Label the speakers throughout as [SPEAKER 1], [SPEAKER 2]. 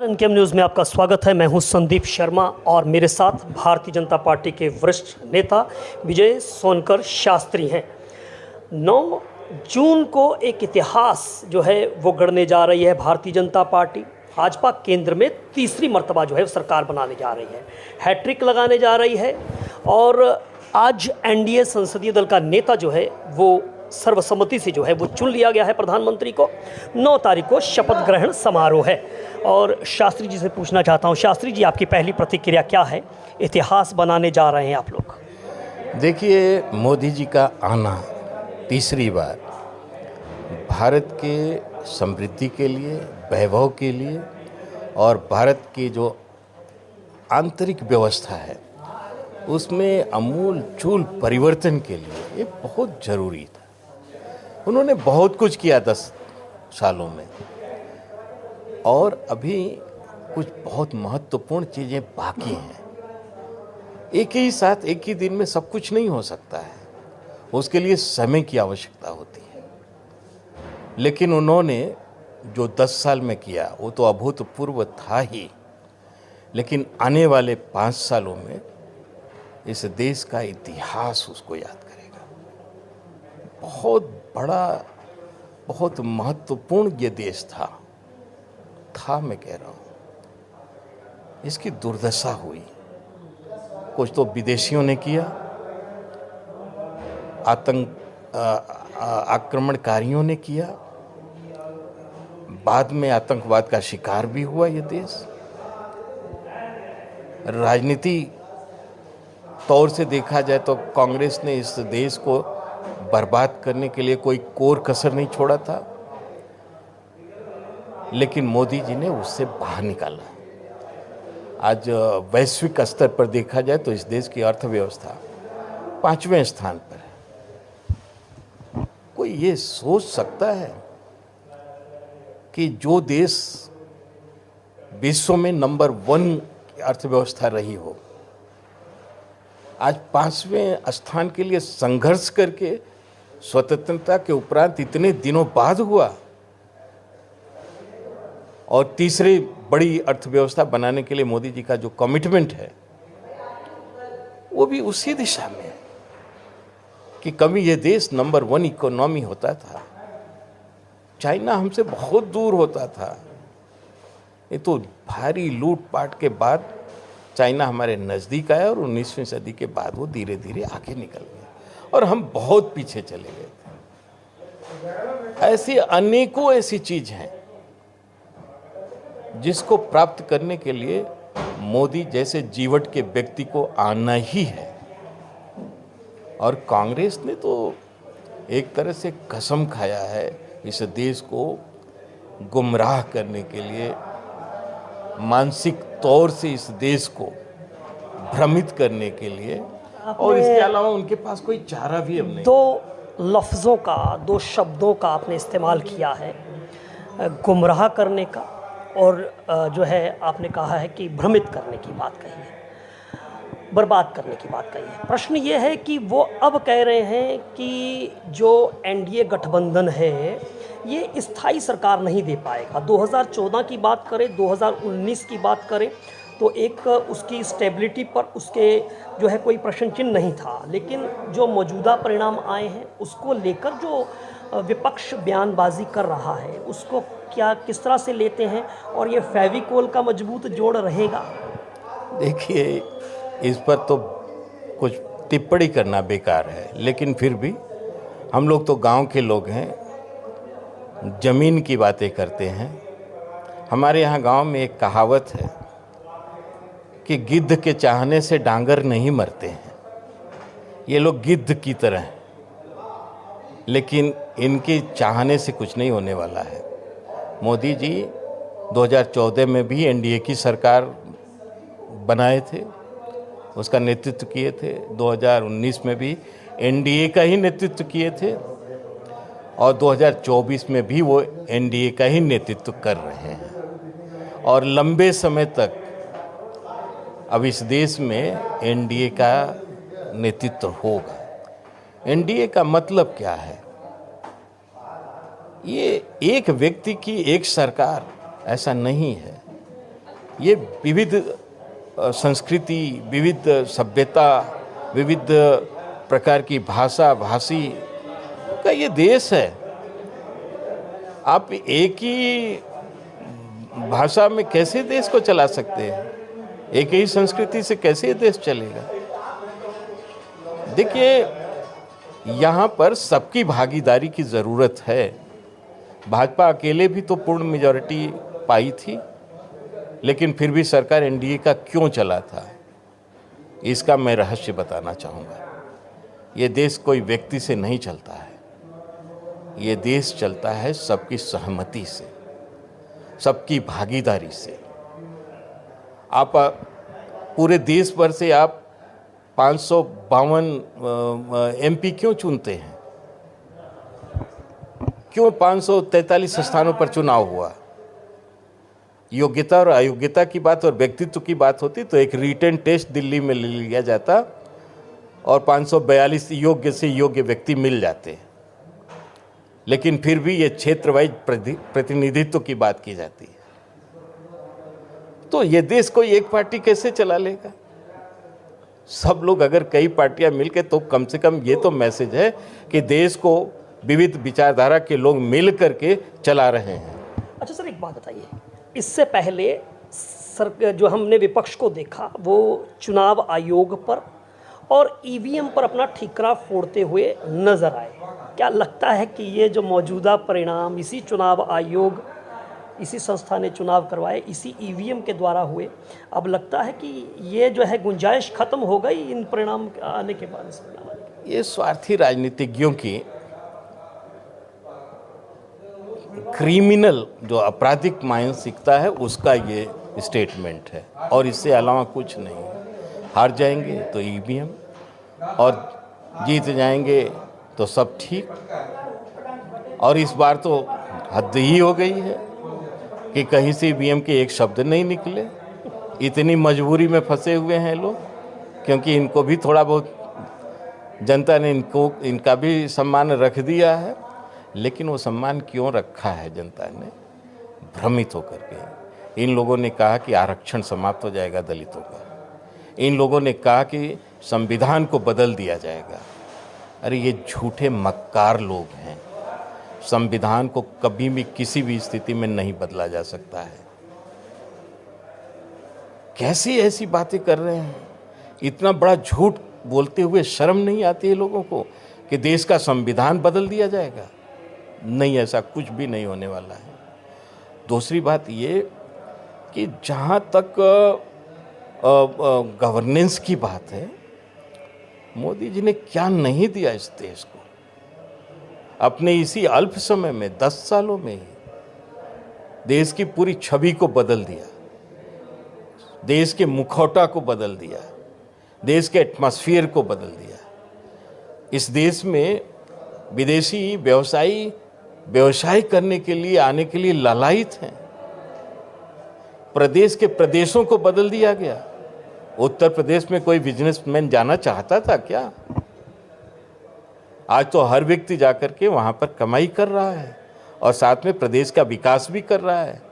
[SPEAKER 1] एनकेएम news में आपका स्वागत है। मैं हूं संदीप शर्मा और मेरे साथ भारतीय जनता पार्टी के वरिष्ठ नेता विजय सोनकर शास्त्री हैं। 9 जून को एक इतिहास जो है वो गढ़ने जा रही है भारतीय जनता पार्टी। भाजपा केंद्र में तीसरी मर्तबा जो है सरकार बनाने जा रही है, हैट्रिक लगाने जा रही है। और आज एनडीए संसदीय दल का नेता जो है वो सर्वसम्मति से जो है वो चुन लिया गया है प्रधानमंत्री को। 9 तारीख को शपथ ग्रहण समारोह है। और शास्त्री जी से पूछना चाहता हूं, शास्त्री जी आपकी पहली प्रतिक्रिया क्या है? इतिहास बनाने जा रहे हैं आप लोग।
[SPEAKER 2] देखिए, मोदी जी का आना तीसरी बार भारत के समृद्धि के लिए, वैभव के लिए और भारत की जो आंतरिक व्यवस्था है उसमें अमूल चूल परिवर्तन के लिए ये बहुत ज़रूरी था। उन्होंने बहुत कुछ किया 10 सालों में और अभी कुछ बहुत महत्वपूर्ण चीज़ें बाकी हैं। एक ही साथ एक ही दिन में सब कुछ नहीं हो सकता है, उसके लिए समय की आवश्यकता होती है। लेकिन उन्होंने जो 10 साल में किया वो तो अभूतपूर्व था ही, लेकिन आने वाले 5 सालों में इस देश का इतिहास उसको याद करेगा। बहुत बड़ा, बहुत महत्वपूर्ण ये देश था मैं कह रहा हूँ। इसकी दुर्दशा हुई। कुछ तो विदेशियों ने किया, आक्रमणकारियों ने किया, बाद में आतंकवाद का शिकार भी हुआ ये देश। राजनीति तौर से देखा जाए तो कांग्रेस ने इस देश को बर्बाद करने के लिए कोई कोर कसर नहीं छोड़ा था, लेकिन मोदी जी ने उससे बाहर निकाला। आज वैश्विक स्तर पर देखा जाए तो इस देश की अर्थव्यवस्था 5वें स्थान पर है। कोई ये सोच सकता है कि जो देश विश्व में नंबर 1 अर्थव्यवस्था रही हो, आज 5वें स्थान के लिए संघर्ष करके स्वतंत्रता के उपरांत इतने दिनों बाद हुआ और तीसरी बड़ी अर्थव्यवस्था बनाने के लिए मोदी जी का जो कमिटमेंट है वो भी उसी दिशा में है कि कभी ये देश नंबर 1 इकोनॉमी होता था। चाइना हमसे बहुत दूर होता था। ये तो भारी लूटपाट के बाद चाइना हमारे नज़दीक आया और 19वीं सदी के बाद वो धीरे धीरे आगे निकल गया और हम बहुत पीछे चले गए थे। ऐसी अनेकों ऐसी चीज़ हैं जिसको प्राप्त करने के लिए मोदी जैसे जीवट के व्यक्ति को आना ही है। और कांग्रेस ने तो एक तरह से कसम खाया है इस देश को गुमराह करने के लिए, मानसिक तौर से इस देश को भ्रमित करने के लिए, और इसके अलावा उनके पास कोई चारा भी अब नहीं।
[SPEAKER 1] 2 लफ्ज़ों का, 2 शब्दों का आपने इस्तेमाल किया है, गुमराह करने का और जो है आपने कहा है कि भ्रमित करने की बात कही है, बर्बाद करने की बात कही है। प्रश्न ये है कि वो अब कह रहे हैं कि जो एनडीए गठबंधन है ये स्थायी सरकार नहीं दे पाएगा। 2014 की बात करें, 2019 की बात करें तो एक उसकी स्टेबिलिटी पर उसके जो है कोई प्रश्न चिन्ह नहीं था, लेकिन जो मौजूदा परिणाम आए हैं उसको लेकर जो विपक्ष बयानबाजी कर रहा है उसको क्या किस तरह से लेते हैं और ये फेविकोल का मजबूत जोड़ रहेगा?
[SPEAKER 2] देखिए, इस पर तो कुछ टिप्पणी करना बेकार है, लेकिन फिर भी हम लोग तो गांव के लोग हैं, ज़मीन की बातें करते हैं। हमारे यहाँ गांव में एक कहावत है कि गिद्ध के चाहने से डांगर नहीं मरते हैं। ये लोग गिद्ध की तरह हैं, लेकिन इनके चाहने से कुछ नहीं होने वाला है। मोदी जी 2014 में भी एनडीए की सरकार बनाए थे, उसका नेतृत्व किए थे। 2019 में भी एनडीए का ही नेतृत्व किए थे और 2024 में भी वो एनडीए का ही नेतृत्व कर रहे हैं और लंबे समय तक अब इस देश में एनडीए का नेतृत्व होगा। एनडीए का मतलब क्या है? ये एक व्यक्ति की एक सरकार ऐसा नहीं है। ये विविध संस्कृति, विविध सभ्यता, विविध प्रकार की भाषा भाषी का ये देश है। आप एक ही भाषा में कैसे देश को चला सकते हैं? एक ही संस्कृति से कैसे ये देश चलेगा? देखिए, यहाँ पर सबकी भागीदारी की ज़रूरत है। भाजपा अकेले भी तो पूर्ण मेजॉरिटी पाई थी, लेकिन फिर भी सरकार एनडीए का क्यों चला था, इसका मैं रहस्य बताना चाहूँगा। ये देश कोई व्यक्ति से नहीं चलता है, ये देश चलता है सबकी सहमति से, सबकी भागीदारी से। आप पूरे देश भर से आप 552 एमपी क्यों चुनते हैं? क्यों 543 स्थानों पर चुनाव हुआ? योग्यता और अयोग्यता की बात और व्यक्तित्व की बात होती तो एक रिटन टेस्ट दिल्ली में ले लिया जाता और 542 योग्य से योग्य व्यक्ति मिल जाते। लेकिन फिर भी ये क्षेत्र वाइज प्रतिनिधित्व की बात की जाती है। तो ये देश कोई एक पार्टी कैसे चला लेगा? सब लोग अगर कई पार्टियां मिलके, तो कम से कम ये तो मैसेज है कि देश को विविध विचारधारा के लोग मिल करके चला रहे हैं।
[SPEAKER 1] अच्छा सर, एक बात बताइए, इससे पहले जो हमने विपक्ष को देखा वो चुनाव आयोग पर और ईवीएम पर अपना ठीकरा फोड़ते हुए नजर आए। क्या लगता है कि ये जो मौजूदा परिणाम इसी चुनाव आयोग, इसी संस्था ने चुनाव करवाए, इसी ईवीएम के द्वारा हुए, अब लगता है कि ये जो है गुंजाइश खत्म हो गई इन परिणाम आने के बाद? इस परिणाम
[SPEAKER 2] ये स्वार्थी राजनीतिज्ञों की क्रिमिनल जो आपराधिक मानसिकता है उसका ये स्टेटमेंट है और इससे अलावा कुछ नहीं। हार जाएंगे तो ईवीएम और जीत जाएंगे तो सब ठीक। और इस बार तो हद ही हो गई है कि कहीं से ईवीएम के एक शब्द नहीं निकले। इतनी मजबूरी में फंसे हुए हैं लोग, क्योंकि इनको भी थोड़ा बहुत जनता ने इनका भी सम्मान रख दिया है। लेकिन वो सम्मान क्यों रखा है जनता ने? भ्रमित होकर के। इन लोगों ने कहा कि आरक्षण समाप्त हो जाएगा दलितों का, इन लोगों ने कहा कि संविधान को बदल दिया जाएगा। अरे ये झूठे मक्कार लोग हैं। संविधान को कभी भी किसी भी स्थिति में नहीं बदला जा सकता है। कैसी ऐसी बातें कर रहे हैं? इतना बड़ा झूठ बोलते हुए शर्म नहीं आती है लोगों को कि देश का संविधान बदल दिया जाएगा? नहीं, ऐसा कुछ भी नहीं होने वाला है। दूसरी बात ये कि जहाँ तक गवर्नेंस की बात है, मोदी जी ने क्या नहीं दिया इस देश को। अपने इसी अल्प समय में 10 सालों में ही देश की पूरी छवि को बदल दिया, देश के मुखौटा को बदल दिया, देश के एटमॉस्फेयर को बदल दिया। इस देश में विदेशी व्यवसायी व्यवसाय करने के लिए आने के लिए लालायित हैं। प्रदेश के प्रदेशों को बदल दिया गया। उत्तर प्रदेश में कोई बिजनेसमैन जाना चाहता था क्या? आज तो हर व्यक्ति जाकर के वहां पर कमाई कर रहा है और साथ में प्रदेश का विकास भी कर रहा है,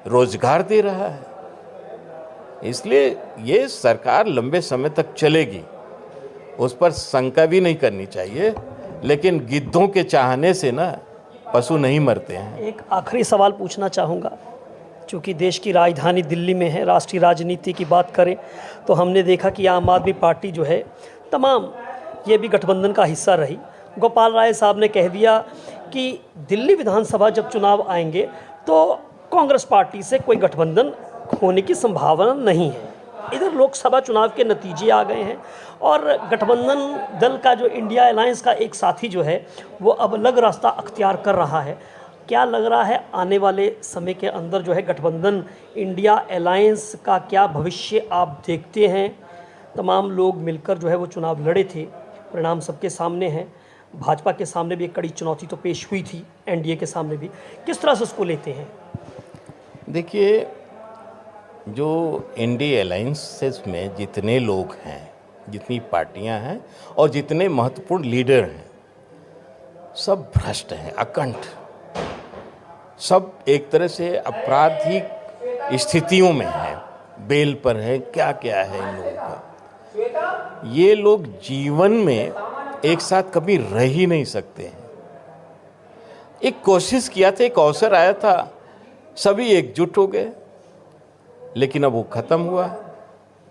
[SPEAKER 2] रोजगार दे रहा है। इसलिए ये सरकार लंबे समय तक चलेगी, उस पर शंका भी नहीं करनी चाहिए। लेकिन गिद्धों के चाहने से ना पशु नहीं मरते हैं।
[SPEAKER 1] एक आखिरी सवाल पूछना चाहूँगा, चूँकि देश की राजधानी दिल्ली में है, राष्ट्रीय राजनीति की बात करें तो हमने देखा कि आम आदमी पार्टी जो है तमाम ये भी गठबंधन का हिस्सा रही। गोपाल राय साहब ने कह दिया कि दिल्ली विधानसभा जब चुनाव आएंगे तो कांग्रेस पार्टी से कोई गठबंधन होने की संभावना नहीं है। इधर लोकसभा चुनाव के नतीजे आ गए हैं और गठबंधन दल का जो इंडिया अलायंस का एक साथी जो है वो अब अलग रास्ता अख्तियार कर रहा है। क्या लग रहा है आने वाले समय के अंदर जो है गठबंधन इंडिया अलायंस का क्या भविष्य आप देखते हैं? तमाम लोग मिलकर जो है वो चुनाव लड़े थे, परिणाम सबके सामने हैं। भाजपा के सामने भी एक कड़ी चुनौती तो पेश हुई थी, एनडीए के सामने भी। किस तरह से उसको लेते हैं?
[SPEAKER 2] देखिए, जो इंडिया अलायंसेस में जितने लोग हैं, जितनी पार्टियां हैं और जितने महत्वपूर्ण लीडर हैं, सब भ्रष्ट हैं, अकंठ। सब एक तरह से आपराधिक स्थितियों में हैं। बेल पर हैं, क्या क्या है इन लोगों का। ये लोग जीवन में एक साथ कभी रह ही नहीं सकते हैं। एक कोशिश किया था, एक अवसर आया था, सभी एकजुट हो गए, लेकिन अब वो खत्म हुआ।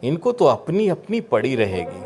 [SPEAKER 2] इनको तो अपनी अपनी पड़ी रहेगी।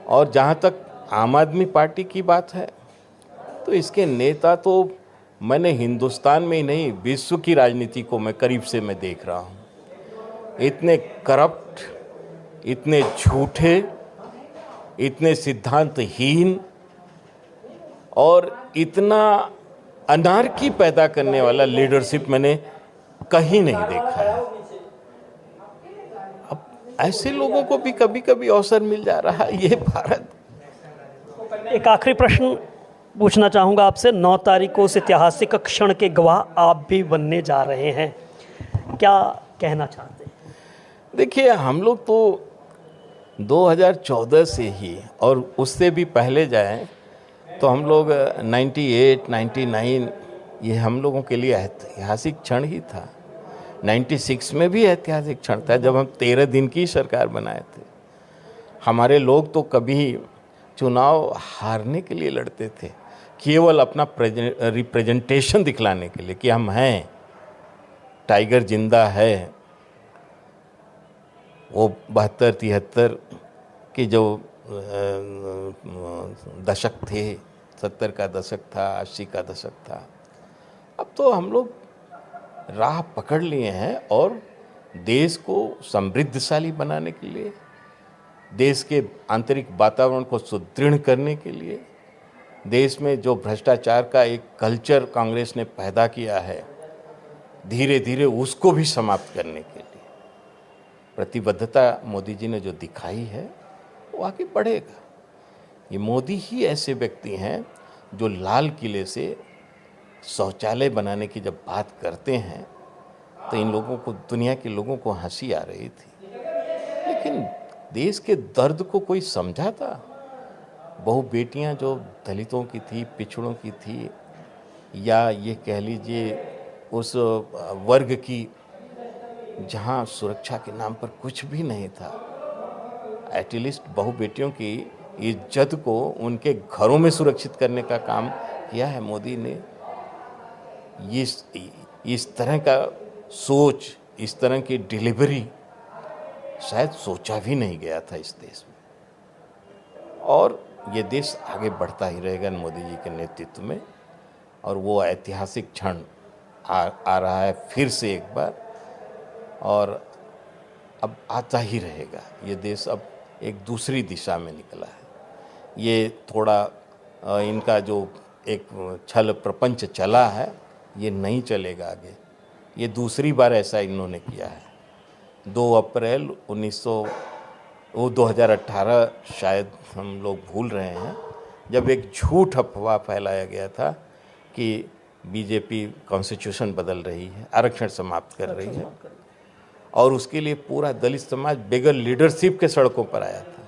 [SPEAKER 2] और जहाँ तक आम आदमी पार्टी की बात है, तो इसके नेता तो मैंने हिंदुस्तान में ही नहीं, विश्व की राजनीति को मैं करीब से मैं देख रहा हूँ। इतने करप्ट, इतने झूठे, इतने सिद्धांतहीन और इतना अनार्की पैदा करने वाला लीडरशिप मैंने कहीं नहीं देखा है। अब ऐसे लोगों को भी कभी कभी अवसर मिल जा रहा है। ये भारत।
[SPEAKER 1] एक आखिरी प्रश्न पूछना चाहूँगा आपसे। 9 तारीख को उस ऐतिहासिक क्षण के गवाह आप भी बनने जा रहे हैं, क्या कहना चाहते हैं?
[SPEAKER 2] देखिए, हम लोग तो 2014 से ही और उससे भी पहले जाएं तो हम लोग 98, 99 ये हम लोगों के लिए ऐतिहासिक क्षण ही था। 96 में भी ऐतिहासिक क्षण था जब हम 13 दिन की सरकार बनाए थे। हमारे लोग तो कभी चुनाव हारने के लिए लड़ते थे, केवल अपना रिप्रेजेंटेशन दिखलाने के लिए कि हम हैं, टाइगर जिंदा है। वो 72-73 के जो दशक थे, 70 का दशक था, 80 का दशक था। अब तो हम लोग राह पकड़ लिए हैं और देश को समृद्धशाली बनाने के लिए, देश के आंतरिक वातावरण को सुदृढ़ करने के लिए, देश में जो भ्रष्टाचार का एक कल्चर कांग्रेस ने पैदा किया है, धीरे धीरे उसको भी समाप्त करने के लिए प्रतिबद्धता मोदी जी ने जो दिखाई है वो आगे बढ़ेगा। ये मोदी ही ऐसे व्यक्ति हैं जो लाल किले से शौचालय बनाने की जब बात करते हैं तो इन लोगों को, दुनिया के लोगों को हंसी आ रही थी, लेकिन देश के दर्द को कोई समझा था? बहु बेटियां जो दलितों की थी, पिछड़ों की थी, या ये कह लीजिए उस वर्ग की जहां सुरक्षा के नाम पर कुछ भी नहीं था, एटलीस्ट बहु बेटियों की इज्जत को उनके घरों में सुरक्षित करने का काम किया है मोदी ने। इस तरह का सोच, इस तरह की डिलीवरी शायद सोचा भी नहीं गया था इस देश में। और ये देश आगे बढ़ता ही रहेगा मोदी जी के नेतृत्व में। और वो ऐतिहासिक क्षण आ रहा है फिर से एक बार, और अब आता ही रहेगा। ये देश अब एक दूसरी दिशा में निकला है। ये थोड़ा इनका जो एक छल प्रपंच चला है, ये नहीं चलेगा आगे। ये दूसरी बार ऐसा इन्होंने किया है। 2 अप्रैल 2018 शायद हम लोग भूल रहे हैं, जब एक झूठ अफवाह फैलाया गया था कि बीजेपी कॉन्स्टिट्यूशन बदल रही है, आरक्षण समाप्त कर रही है, और उसके लिए पूरा दलित समाज बगैर लीडरशिप के सड़कों पर आया था।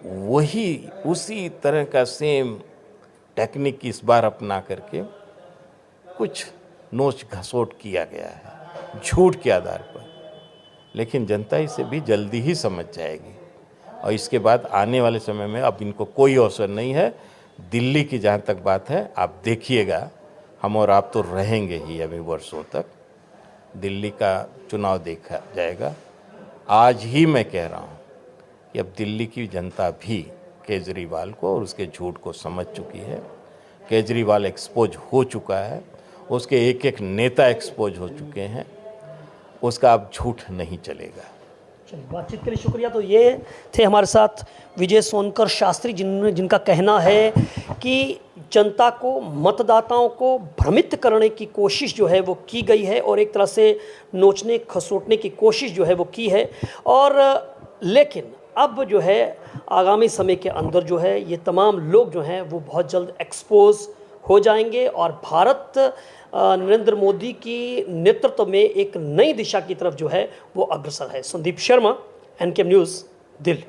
[SPEAKER 2] वही उसी तरह का सेम टेक्निक इस बार अपना करके कुछ नोच घसोट किया गया है झूठ के आधार पर। लेकिन जनता इसे भी जल्दी ही समझ जाएगी, और इसके बाद आने वाले समय में अब इनको कोई अवसर नहीं है। दिल्ली की जहाँ तक बात है, आप देखिएगा, हम और आप तो रहेंगे ही अभी वर्षों तक। दिल्ली का चुनाव देखा जाएगा। आज ही मैं कह रहा हूँ कि अब दिल्ली की जनता भी केजरीवाल को और उसके झूठ को समझ चुकी है। केजरीवाल एक्सपोज हो चुका है, उसके एक एक नेता एक्सपोज हो चुके हैं, उसका अब झूठ नहीं चलेगा।
[SPEAKER 1] चलिए, बातचीत के लिए शुक्रिया। तो ये थे हमारे साथ विजय सोनकर शास्त्री, जिनका कहना है कि जनता को, मतदाताओं को भ्रमित करने की कोशिश जो है वो की गई है, और एक तरह से नोचने खसोटने की कोशिश जो है वो की है। और लेकिन अब जो है आगामी समय के अंदर जो है ये तमाम लोग जो हैं वो बहुत जल्द एक्सपोज हो जाएंगे, और भारत नरेंद्र मोदी की नेतृत्व में एक नई दिशा की तरफ जो है वो अग्रसर है। Sandeep Sharma, NK news, Delhi.